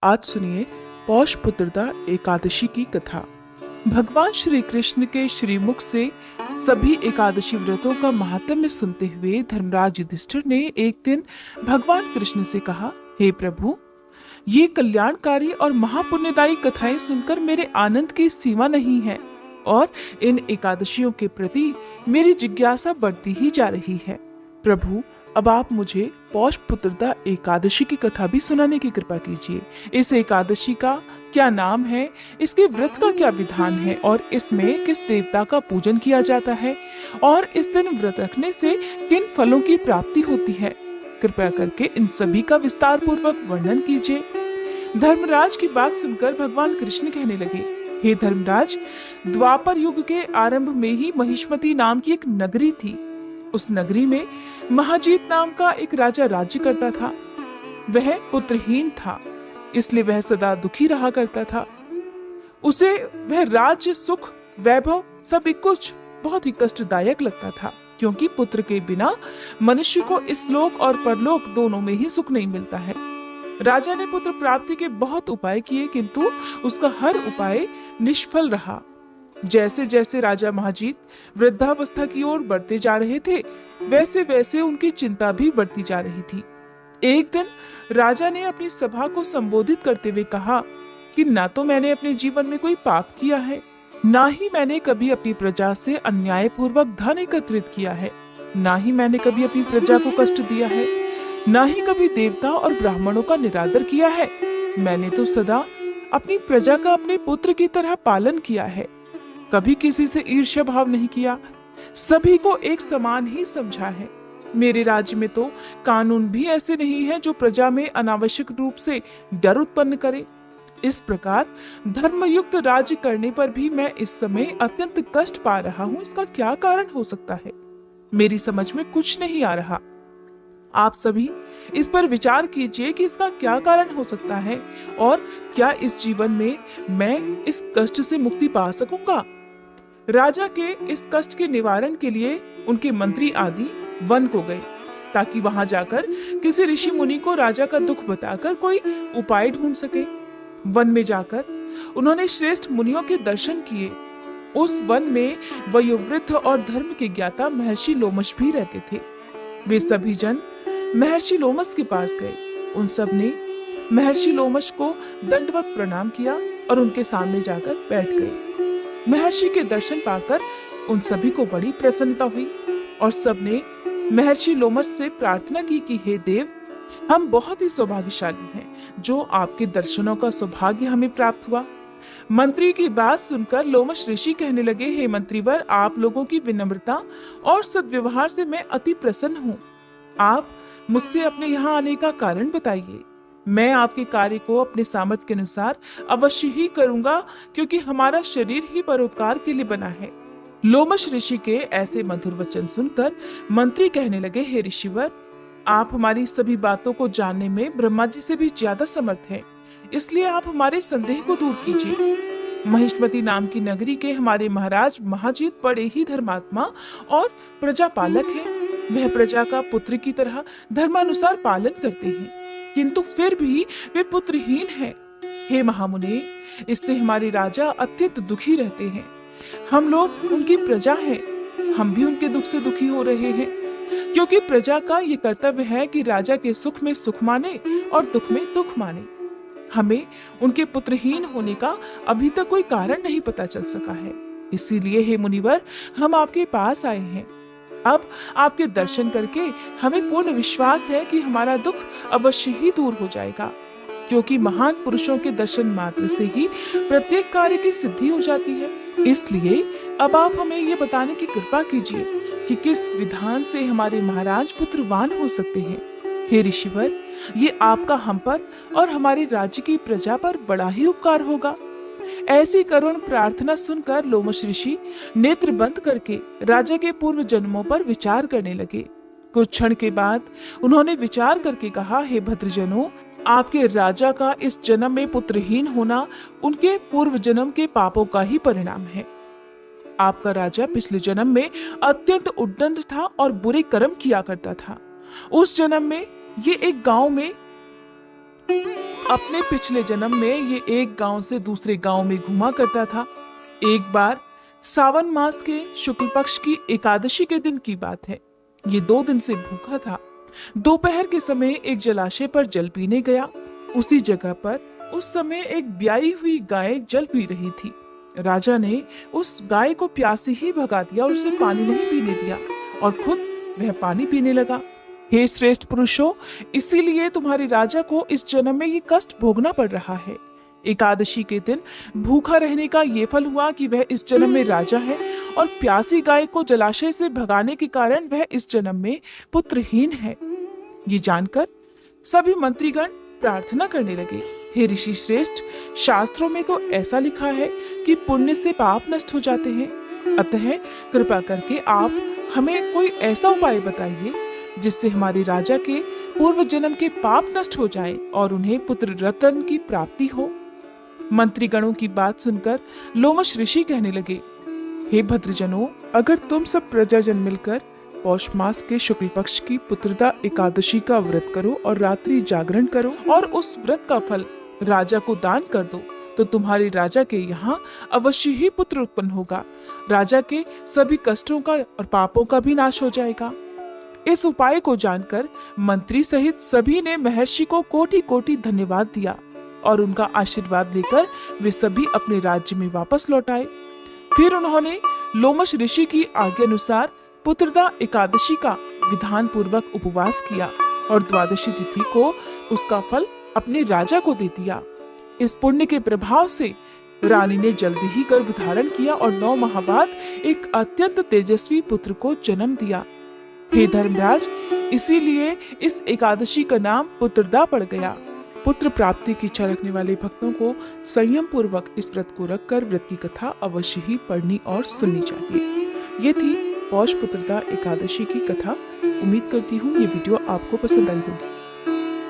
आज सुनिए पौष पुत्रदा एकादशी की कथा। भगवान श्री कृष्ण के श्रीमुख से सभी एकादशी व्रतों का महात्म्य सुनते हुए धर्मराज युधिष्ठिर ने एक दिन भगवान कृष्ण से कहा, हे प्रभु, ये कल्याणकारी और महापुण्यदायी कथाएं सुनकर मेरे आनंद की सीमा नहीं है और इन एकादशियों के प्रति मेरी जिज्ञासा बढ़ती ही जा रही है। प्रभु, अब आप मुझे पौष पुत्रदा एकादशी की कथा भी सुनाने की कृपा कीजिए। इस एकादशी का क्या नाम है, इसके व्रत का क्या विधान है और इसमें किस देवता का पूजन किया जाता है और इस दिन व्रत रखने से किन फलों की प्राप्ति होती है। कृपया करके इन सभी का विस्तार पूर्वक वर्णन कीजिए। धर्मराज की बात सुनकर भगवान कृष्ण कहने लगे, हे धर्मराज, द्वापर युग के आरंभ में ही महिष्मती नाम की एक नगरी थी। उस नगरी में महाजीत नाम का एक राजा राज्य करता था। वह पुत्रहीन था, इसलिए वह सदा दुखी रहा करता था। उसे वह राज्य, सुख, वैभव सभी कुछ बहुत ही कष्टदायक लगता था, क्योंकि पुत्र के बिना मनुष्य को इस लोक और परलोक दोनों में ही सुख नहीं मिलता है। राजा ने पुत्र प्राप्ति के बहुत उपाय किए, किंतु उसका हर उपाय निष्फल रहा। जैसे जैसे राजा महाजीत वृद्धावस्था की ओर बढ़ते जा रहे थे, वैसे वैसे उनकी चिंता भी बढ़ती जा रही थी। एक दिन राजा ने अपनी सभा को संबोधित करते हुए कहा कि ना तो मैंने अपने जीवन में कोई पाप किया है, ना ही मैंने कभी अपनी प्रजा से अन्यायपूर्वक धन एकत्रित किया है, ना ही मैंने कभी अपनी प्रजा को कष्ट दिया है, ना ही कभी देवता और ब्राह्मणों का निरादर किया है। मैंने तो सदा अपनी प्रजा का अपने पुत्र की तरह पालन किया है, कभी किसी से ईर्ष्या भाव नहीं किया, सभी को एक समान ही समझा है। मेरे राज्य में तो कानून भी ऐसे नहीं है जो प्रजा में अनावश्यक रूप से डर उत्पन्न करे। इस प्रकार धर्मयुक्त राज्य करने पर भी मैं इस समय अत्यंत कष्ट पा रहा हूँ। इसका क्या कारण हो सकता है, मेरी समझ में कुछ नहीं आ रहा। आप सभी इस पर विचार कीजिए कि इसका क्या कारण हो सकता है और क्या इस जीवन में मैं इस कष्ट से मुक्ति पा सकूंगा। राजा के इस कष्ट के निवारण के लिए उनके मंत्री आदि वन को गए, ताकि वहां जाकर किसी ऋषि मुनि को राजा का दुख बताकर कोई उपाय ढूंढ सके। वन में जाकर उन्होंने श्रेष्ठ मुनियों के दर्शन किए। उस वन में वयोवृद्ध और धर्म के ज्ञाता महर्षि लोमश भी रहते थे। वे सभी जन महर्षि लोमश के पास गए। उन सब ने महर्षि लोमश को दंडवत प्रणाम किया और उनके सामने जाकर बैठ गए। महर्षि के दर्शन पाकर उन सभी को बड़ी प्रसन्नता हुई और सबने महर्षि लोमश से प्रार्थना की कि हे देव, हम बहुत ही सौभाग्यशाली हैं जो आपके दर्शनों का सौभाग्य हमें प्राप्त हुआ। मंत्री की बात सुनकर लोमश ऋषि कहने लगे, हे मंत्रीवर, आप लोगों की विनम्रता और सद्व्यवहार से मैं अति प्रसन्न हूँ। आप मुझसे अपने यहाँ आने का कारण बताइए। मैं आपके कार्य को अपने सामर्थ्य के अनुसार अवश्य ही करूंगा, क्योंकि हमारा शरीर ही परोपकार के लिए बना है। लोमश ऋषि के ऐसे मधुर वचन सुनकर मंत्री कहने लगे, हे ऋषिवर, आप हमारी सभी बातों को जानने में ब्रह्मा जी से भी ज्यादा समर्थ हैं, इसलिए आप हमारे संदेह को दूर कीजिए। महिष्मती नाम की नगरी के हमारे महाराज महाजीत बड़े ही धर्मात्मा और प्रजापालक हैं। वह प्रजा का पुत्र की तरह धर्मानुसार पालन करते हैं, किंतु फिर भी वे पुत्रहीन हैं। हे महामुने, इससे हमारे राजा अत्यंत दुखी रहते हैं। हम लोग उनकी प्रजा हैं, हम भी उनके दुख से दुखी हो रहे हैं, क्योंकि प्रजा का ये कर्तव्य है कि राजा के सुख में सुख माने और दुख में दुख माने। हमें उनके पुत्रहीन होने का अभी तक कोई कारण नहीं पता चल सका है, इसीलिए हे मुनिवर, हम आपके पास आए हैं। अब आपके दर्शन करके हमें पूर्ण विश्वास है कि हमारा दुख अवश्य ही दूर हो जाएगा, क्योंकि महान पुरुषों के दर्शन मात्र से ही प्रत्येक कार्य की सिद्धि हो जाती है। इसलिए अब आप हमें ये बताने की कृपा कीजिए कि किस विधान से हमारे महाराज पुत्रवान हो सकते हैं। हे ऋषिवर, ये आपका हम पर और हमारे राज्य की प्रजा पर बड़ा ही उपकार होगा। ऐसी करुण प्रार्थना सुनकर लोमश ऋषि नेत्र बंद करके राजा के पूर्व जन्मों पर विचार करने लगे। कुछ क्षण के बाद उन्होंने विचार करके कहा, हे भद्रजनों, आपके राजा का इस जन्म में पुत्रहीन होना उनके पूर्व जन्म के पापों का ही परिणाम है। आपका राजा पिछले जन्म में अत्यंत उद्दंड था और बुरे कर्म किया करता था। उस जन्म में ये एक गांव में अपने पिछले जन्म में ये एक गांव से दूसरे गांव में घूमा करता था। एक बार सावन मास के शुक्ल पक्ष की एकादशी के दिन की बात है। ये 2 दिन से भूखा था। दोपहर के समय एक जलाशय पर जल पीने गया। उसी जगह पर उस समय एक ब्याई हुई गाय जल पी रही थी। राजा ने उस गाय को प्यासे ही भगा दिया और उसे पानी नहीं पीने दिया और खुद वह पानी पीने लगा। हे श्रेष्ठ पुरुषों, इसीलिए तुम्हारे राजा को इस जन्म में ये कष्ट भोगना पड़ रहा है। एकादशी के दिन भूखा रहने का ये फल हुआ कि वह इस जन्म में राजा है और प्यासी गाय को जलाशय से भगाने के कारण वह इस जन्म में पुत्रहीन है। ये जानकर सभी मंत्रीगण प्रार्थना करने लगे, हे ऋषि श्रेष्ठ, शास्त्रों में तो ऐसा लिखा है कि पुण्य से पाप नष्ट हो जाते हैं। अतः कृपा करके आप हमें कोई ऐसा उपाय बताइए जिससे हमारे राजा के पूर्व जन्म के पाप नष्ट हो जाए और उन्हें पुत्र रत्न की प्राप्ति हो। मंत्रीगणों की बात सुनकर लोमश ऋषि कहने लगे, हे भद्रजनों, अगर तुम सब प्रजाजन मिलकर पौष मास के शुक्ल पक्ष की पुत्रदा एकादशी का व्रत करो और रात्रि जागरण करो और उस व्रत का फल राजा को दान कर दो, तो तुम्हारे राजा के यहाँ अवश्य ही पुत्र उत्पन्न होगा। राजा के सभी कष्टों का और पापों का भी नाश हो जाएगा। इस उपाय को जानकर मंत्री सहित सभी ने महर्षि को कोटि कोटि धन्यवाद दिया और उनका आशीर्वाद लेकर वे सभी अपने राज्य में वापस लौट आए। फिर उन्होंने लोमश ऋषि की आज्ञा अनुसार पुत्रदा एकादशी का विधान पूर्वक उपवास किया और द्वादशी तिथि को उसका फल अपने राजा को दे दिया। इस पुण्य के प्रभाव से रानी ने जल्दी ही गर्भ धारण किया और 9 माह बाद एक अत्यंत तेजस्वी पुत्र को जन्म दिया। हे धर्मराज, इसीलिए इस एकादशी का नाम पुत्रदा पड़ गया। पुत्र प्राप्ति की इच्छा रखने वाले भक्तों को संयम पूर्वक इस व्रत को रखकर व्रत की कथा अवश्य ही पढ़नी और सुननी चाहिए। ये थी पौष पुत्रदा एकादशी की कथा। उम्मीद करती हूँ ये वीडियो आपको पसंद आई होगी।